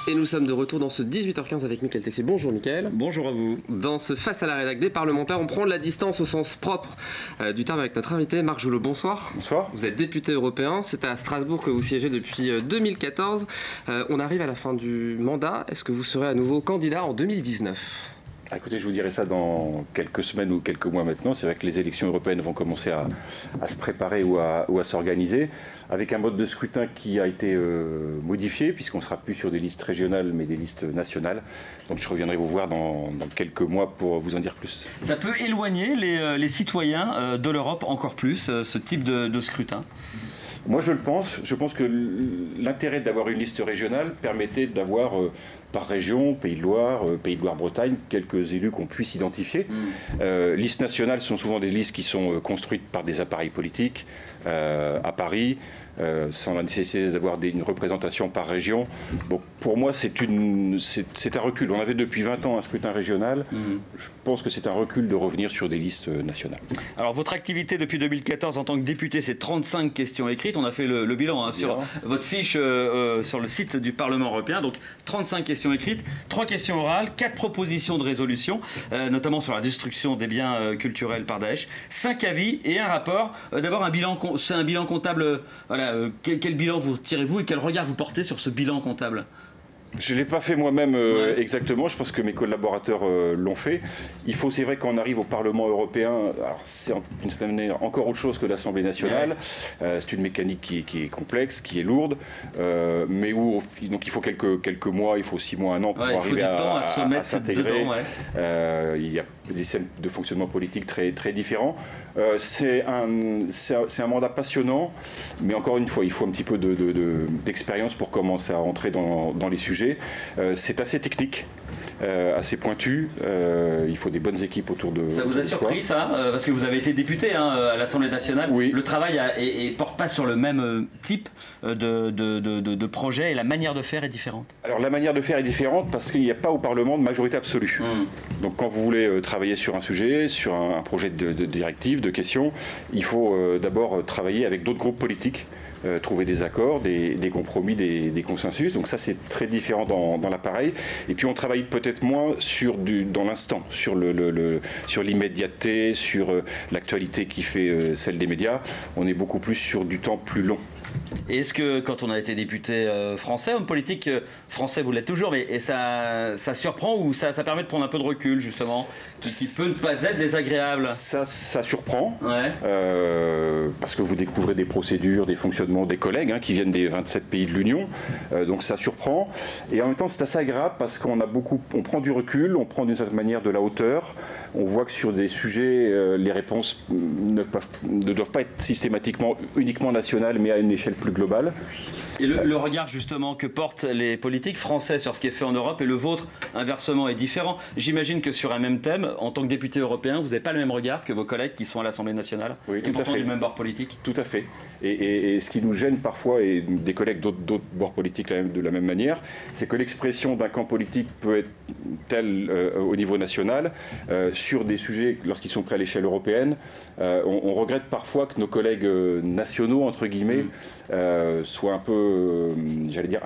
Et nous sommes de retour dans ce 18h15 avec Mickaël Texier. Bonjour Mickaël. Bonjour à vous. Dans ce Face à la rédac des parlementaires, on prend de la distance au sens propre du terme avec notre invité Marc Joulot. Bonsoir. Bonsoir. Vous êtes député européen, c'est à Strasbourg que vous siégez depuis 2014. On arrive à la fin du mandat. Est-ce que vous serez à nouveau candidat en 2019 ? Écoutez, je vous dirai ça dans quelques semaines ou quelques mois maintenant. C'est vrai que les élections européennes vont commencer à se préparer ou à s'organiser, avec un mode de scrutin qui a été modifié, puisqu'on ne sera plus sur des listes régionales, mais des listes nationales. Donc je reviendrai vous voir dans quelques mois pour vous en dire plus. Ça peut éloigner les citoyens de l'Europe encore plus, ce type de scrutin ? Moi, je le pense. Je pense que l'intérêt d'avoir une liste régionale permettait d'avoir, par région, Pays de Loire-Bretagne, quelques élus qu'on puisse identifier. Listes nationales sont souvent des listes qui sont construites par des appareils politiques à Paris, sans la nécessité d'avoir une représentation par région. Donc pour moi, c'est un recul. On avait depuis 20 ans un scrutin régional. Je pense que c'est un recul de revenir sur des listes nationales. Alors votre activité depuis 2014 en tant que député, c'est 35 questions écrites. On a fait le bilan sur votre fiche sur le site du Parlement européen. Donc 35 questions écrites, 3 questions orales, 4 propositions de résolution, notamment sur la destruction des biens culturels par Daesh, 5 avis et un rapport. D'abord, c'est un bilan comptable. Voilà, quel bilan vous tirez-vous et quel regard vous portez sur ce bilan comptable ? Je ne l'ai pas fait moi-même exactement, je pense que mes collaborateurs l'ont fait. C'est vrai qu'on arrive au Parlement européen, c'est d'une certaine manière encore autre chose que l'Assemblée nationale. C'est une mécanique qui est complexe, qui est lourde, mais donc il faut quelques mois, il faut 6 mois, 1 an pour arriver à s'intégrer. Il y a des systèmes de fonctionnement politique très, très différents. C'est un mandat passionnant, mais encore une fois, il faut un petit peu d'expérience pour commencer à rentrer dans les sujets. C'est assez technique, assez pointu. Il faut des bonnes équipes autour de... Ça vous a surpris ça parce que vous avez été député à l'Assemblée nationale. Oui. Le travail ne porte pas sur le même type de projet et la manière de faire est différente. Alors la manière de faire est différente parce qu'il n'y a pas au Parlement de majorité absolue. Donc quand vous voulez travailler sur un sujet, sur un projet de directive, de questions, il faut d'abord travailler avec d'autres groupes politiques. Trouver des accords, des compromis, des consensus. Donc ça, c'est très différent dans l'appareil. Et puis on travaille peut-être moins dans l'instant, sur l'immédiateté, sur l'actualité qui fait celle des médias. On est beaucoup plus sur du temps plus long. Et est-ce que quand on a été député français, homme politique français, vous l'êtes toujours, mais ça surprend ou ça permet de prendre un peu de recul justement, qui peut ne pas être désagréable? Ça surprend, parce que vous découvrez des procédures, des fonctionnements des collègues qui viennent des 27 pays de l'Union, donc ça surprend. Et en même temps, c'est assez agréable parce qu'on prend du recul, on prend d'une certaine manière de la hauteur. On voit que sur des sujets, les réponses ne doivent pas être systématiquement uniquement nationales, mais à une échelle plus globale. Et le regard justement que portent les politiques français sur ce qui est fait en Europe et le vôtre inversement est différent. J'imagine que sur un même thème, en tant que député européen, vous n'avez pas le même regard que vos collègues qui sont à l'Assemblée nationale, et pourtant du même bord politique. Tout à fait. Et ce qui nous gêne parfois, et des collègues d'autres bords politiques de la même manière, c'est que l'expression d'un camp politique peut être telle au niveau national, sur des sujets, lorsqu'ils sont pris à l'échelle européenne, on regrette parfois que nos collègues nationaux, entre guillemets, soient un peu, j'allais dire,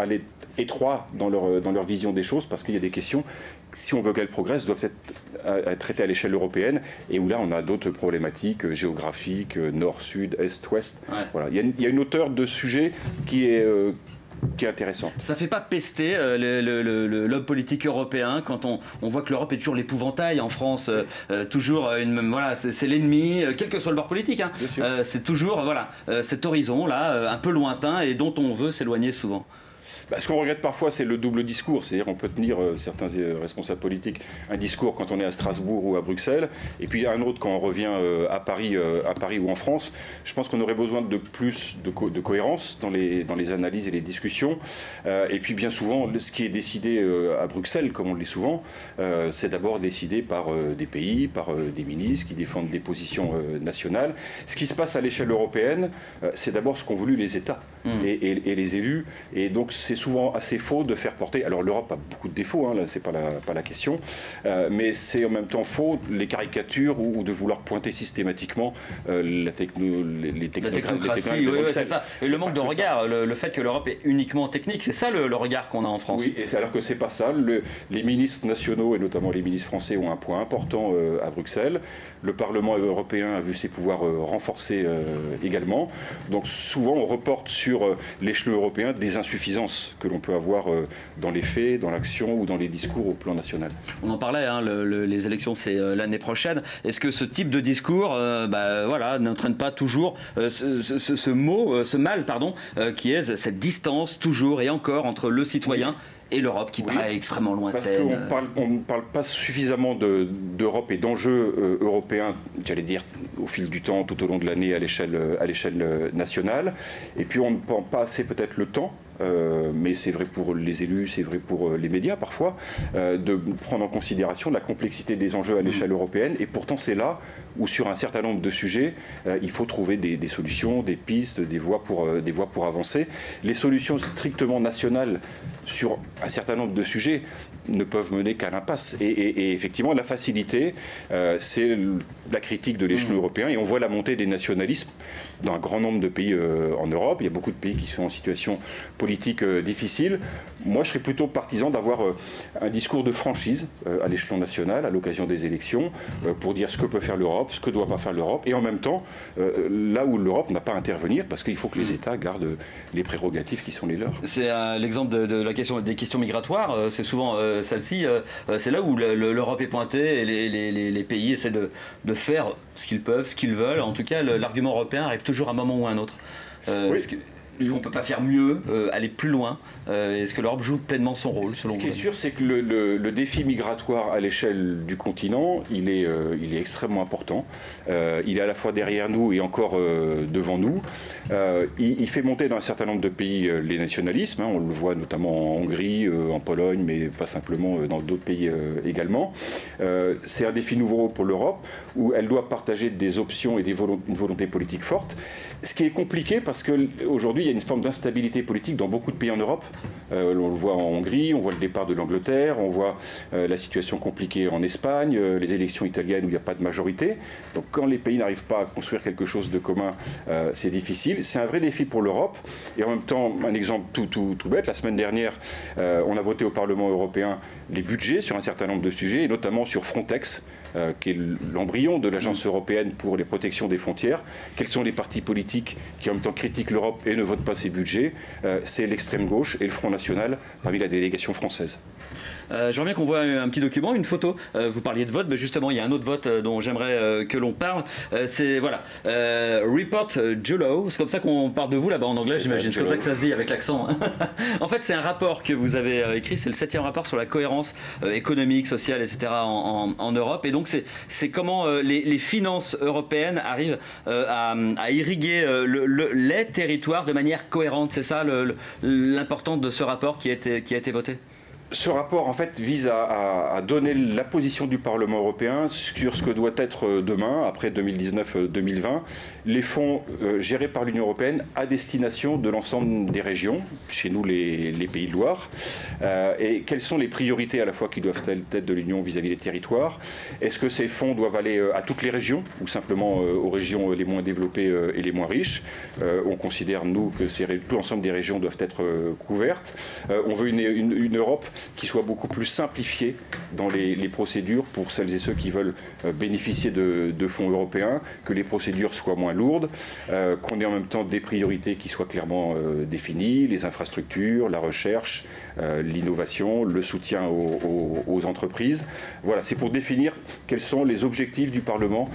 étroits dans leur vision des choses, parce qu'il y a des questions, si on veut qu'elles progressent, doivent être traitées à l'échelle européenne, et où là on a d'autres problématiques géographiques, nord, sud, est, ouest. Voilà. Il y a une hauteur de sujet qui est intéressant. Ça ne fait pas pester l'homme politique européen quand on voit que l'Europe est toujours l'épouvantail en France, toujours c'est l'ennemi, quel que soit le bord politique. C'est toujours cet horizon-là, un peu lointain et dont on veut s'éloigner souvent. Ce qu'on regrette parfois, c'est le double discours. C'est-à-dire qu'on peut tenir, certains responsables politiques, un discours quand on est à Strasbourg ou à Bruxelles, et puis un autre quand on revient à Paris ou en France. Je pense qu'on aurait besoin de plus de cohérence dans les analyses et les discussions. Et puis bien souvent, ce qui est décidé à Bruxelles, comme on le dit souvent, c'est d'abord décidé par des pays, par des ministres qui défendent des positions nationales. Ce qui se passe à l'échelle européenne, c'est d'abord ce qu'ont voulu les États et les élus. Et donc c'est souvent assez faux de faire porter. Alors l'Europe a beaucoup de défauts, hein, là c'est pas la question, mais c'est en même temps faux les caricatures ou de vouloir pointer systématiquement les technocraties. Oui, c'est ça. Et le manque de regard, le fait que l'Europe est uniquement technique, c'est ça le regard qu'on a en France. Oui, et alors que c'est pas ça. Les ministres nationaux et notamment les ministres français ont un point important à Bruxelles. Le Parlement européen a vu ses pouvoirs renforcés également. Donc souvent on reporte sur l'échelon européen des insuffisances que l'on peut avoir dans les faits, dans l'action ou dans les discours au plan national. On en parlait, hein, les élections c'est l'année prochaine. Est-ce que ce type de discours n'entraîne pas toujours ce mal qui est cette distance toujours et encore entre le citoyen et l'Europe qui paraît extrêmement lointaine? Parce qu'on ne parle pas suffisamment d'Europe et d'enjeux européens, j'allais dire, au fil du temps, tout au long de l'année à l'échelle nationale. Et puis on ne prend pas assez peut-être le temps, mais c'est vrai pour les élus, c'est vrai pour les médias parfois, de prendre en considération la complexité des enjeux à l'échelle européenne. Et pourtant c'est là où sur un certain nombre de sujets, il faut trouver des solutions, des pistes, des voies pour avancer. Les solutions strictement nationales sur un certain nombre de sujets ne peuvent mener qu'à l'impasse. Et effectivement, la facilité, c'est la critique de l'échelon européen. Et on voit la montée des nationalismes dans un grand nombre de pays en Europe. Il y a beaucoup de pays qui sont en situation politique difficile. Moi, je serais plutôt partisan d'avoir un discours de franchise à l'échelon national, à l'occasion des élections, pour dire ce que peut faire l'Europe, ce que ne doit pas faire l'Europe. Et en même temps, là où l'Europe n'a pas à intervenir, parce qu'il faut que les États gardent les prérogatives qui sont les leurs. C'est l'exemple de la question des questions migratoires. C'est souvent celle-ci. C'est là où l'Europe est pointée et les pays essaient de faire ce qu'ils peuvent, ce qu'ils veulent. En tout cas, l'argument européen arrive toujours à un moment ou à un autre. Est-ce qu'on ne peut pas faire mieux, aller plus loin? Est-ce que l'Europe joue pleinement son rôle, selon vous? Ce qui est sûr, c'est que le défi migratoire à l'échelle du continent, il est extrêmement important. Il est à la fois derrière nous et encore devant nous. Il fait monter dans un certain nombre de pays les nationalismes. Hein, on le voit notamment en Hongrie, en Pologne, mais pas simplement dans d'autres pays également. C'est un défi nouveau pour l'Europe, où elle doit partager des options et une volonté politique forte. Ce qui est compliqué parce qu'aujourd'hui, il y a une forme d'instabilité politique dans beaucoup de pays en Europe. On le voit en Hongrie, on voit le départ de l'Angleterre, on voit la situation compliquée en Espagne, les élections italiennes où il n'y a pas de majorité. Donc quand les pays n'arrivent pas à construire quelque chose de commun, c'est difficile. C'est un vrai défi pour l'Europe. Et en même temps, un exemple tout bête, la semaine dernière, on a voté au Parlement européen les budgets sur un certain nombre de sujets, et notamment sur Frontex, qui est l'embryon de l'Agence européenne pour les protections des frontières. Quels sont les partis politiques qui en même temps critiquent l'Europe et ne votent pas ces budgets? C'est l'extrême gauche et le Front National parmi la délégation française. J'aimerais bien qu'on voit un petit document, une photo. Vous parliez de vote, mais justement, il y a un autre vote dont j'aimerais que l'on parle. C'est, voilà, Report Julo. C'est comme ça qu'on parle de vous là-bas en anglais, j'imagine. C'est comme ça que ça se dit avec l'accent. En fait, c'est un rapport que vous avez écrit. C'est le 7e rapport sur la cohérence économique, sociale, etc. en Europe. Et donc, c'est comment les finances européennes arrivent à irriguer les territoires de manière cohérente. C'est ça l'importance de ce rapport qui a été voté? Ce rapport, en fait, vise à donner la position du Parlement européen sur ce que doit être demain, après 2019-2020, les fonds gérés par l'Union européenne à destination de l'ensemble des régions, chez nous les Pays de Loire, et quelles sont les priorités à la fois qui doivent être de l'Union vis-à-vis des territoires. Est-ce que ces fonds doivent aller à toutes les régions ou simplement aux régions les moins développées et les moins riches? On considère, nous, que tout l'ensemble des régions doivent être couvertes. On veut une Europe qui soit beaucoup plus simplifiée dans les procédures pour celles et ceux qui veulent bénéficier de fonds européens, que les procédures soient moins lourdes, qu'on ait en même temps des priorités qui soient clairement définies, les infrastructures, la recherche, l'innovation, le soutien aux entreprises. Voilà, c'est pour définir quels sont les objectifs du Parlement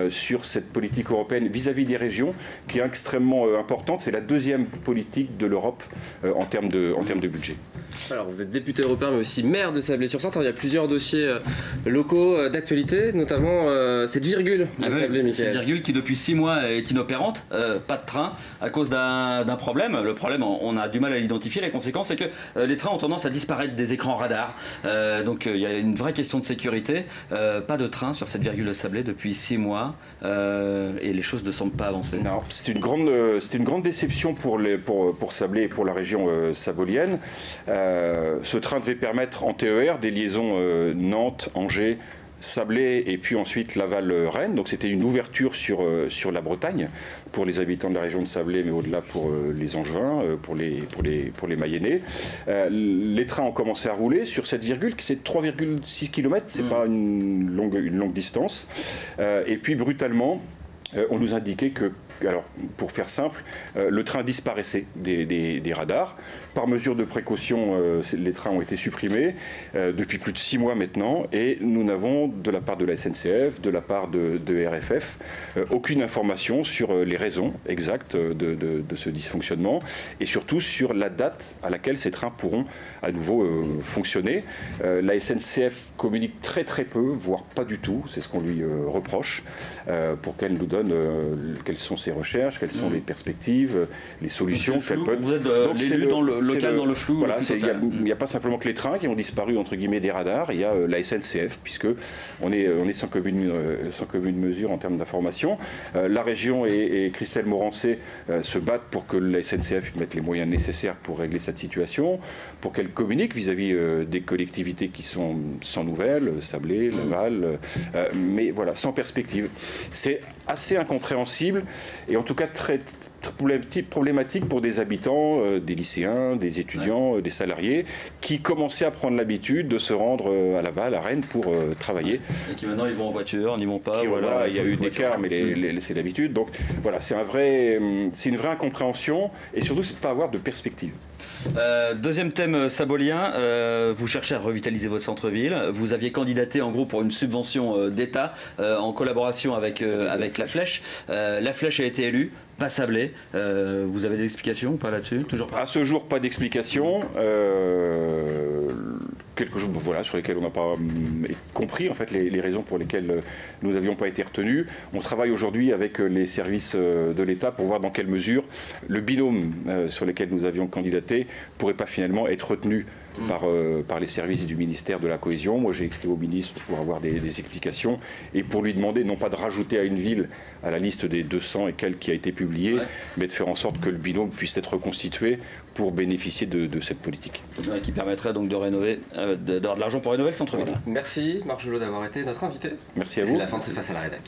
sur cette politique européenne vis-à-vis des régions, qui est extrêmement importante. C'est la deuxième politique de l'Europe en termes de budget. Alors vous êtes député européen mais aussi maire de Sablé-sur-Sarthe. Il y a plusieurs dossiers locaux d'actualité, notamment cette virgule de Sablé, Michael. Cette virgule qui depuis 6 mois est inopérante, pas de train à cause d'un problème. Le problème, on a du mal à l'identifier. La conséquence, c'est que les trains ont tendance à disparaître des écrans radars. Donc il y a une vraie question de sécurité. Pas de train sur cette virgule de Sablé depuis 6 mois et les choses ne semblent pas avancer. Non, c'est une grande déception pour Sablé et pour la région sabolienne. Ce train devait permettre en TER des liaisons Nantes, Angers, Sablé et puis ensuite Laval-Rennes. Donc c'était une ouverture sur la Bretagne pour les habitants de la région de Sablé, mais au-delà pour les Angevins, pour les Mayennais. Les trains ont commencé à rouler sur cette virgule, qui c'est 3,6 km, c'est pas une longue distance. Et puis brutalement, on nous indiquait que, alors pour faire simple, le train disparaissait des radars. Par mesure de précaution, les trains ont été supprimés depuis plus de 6 mois maintenant, et nous n'avons, de la part de la SNCF, de la part de RFF, aucune information sur les raisons exactes de ce dysfonctionnement, et surtout sur la date à laquelle ces trains pourront à nouveau fonctionner. La SNCF communique très peu, voire pas du tout, c'est ce qu'on lui reproche, pour qu'elle nous donne quelles sont ses recherches, quelles sont les perspectives, les solutions qu'elle peut... Vous êtes l'élu dans le local, dans le flou. Voilà, il n'y a pas simplement que les trains qui ont disparu entre guillemets des radars, il y a la SNCF, puisque on est sans commune mesure en termes d'information. La région et Christelle Morancé se battent pour que la SNCF mette les moyens nécessaires pour régler cette situation, pour qu'elle communique vis-à-vis des collectivités qui sont sans nouvelles, Sablé, Laval, mais voilà, sans perspective. C'est assez incompréhensible et en tout cas très problématique pour des habitants, des lycéens, des étudiants, des salariés qui commençaient à prendre l'habitude de se rendre à Laval, à Rennes pour travailler. Et qui maintenant ils vont en voiture, n'y vont pas. Voilà, il y a eu des cas, mais c'est l'habitude. Donc voilà, c'est une vraie incompréhension et surtout c'est de ne pas avoir de perspective. Deuxième thème sabolien, vous cherchez à revitaliser votre centre-ville. Vous aviez candidaté en gros pour une subvention d'État en collaboration avec La Flèche. La Flèche a été élue, pas Sablé. Vous avez des explications ou pas là-dessus? Toujours pas. À ce jour, pas d'explication. Quelque chose, voilà, sur lesquels on n'a pas compris en fait les raisons pour lesquelles nous n'avions pas été retenus. On travaille aujourd'hui avec les services de l'État pour voir dans quelle mesure le binôme sur lequel nous avions candidaté pourrait pas finalement être retenu par les services du ministère de la Cohésion. Moi, j'ai écrit au ministre pour avoir des explications et pour lui demander non pas de rajouter à une ville à la liste des 200 et quelques qui a été publiée, mais de faire en sorte que le binôme puisse être reconstitué pour bénéficier de cette politique. Qui permettrait donc de rénover, d'avoir de l'argent pour rénover le centre-ville. Voilà. Merci Marc Jolot d'avoir été notre invité. Merci à vous. C'est la fin de C'est face à la rédac.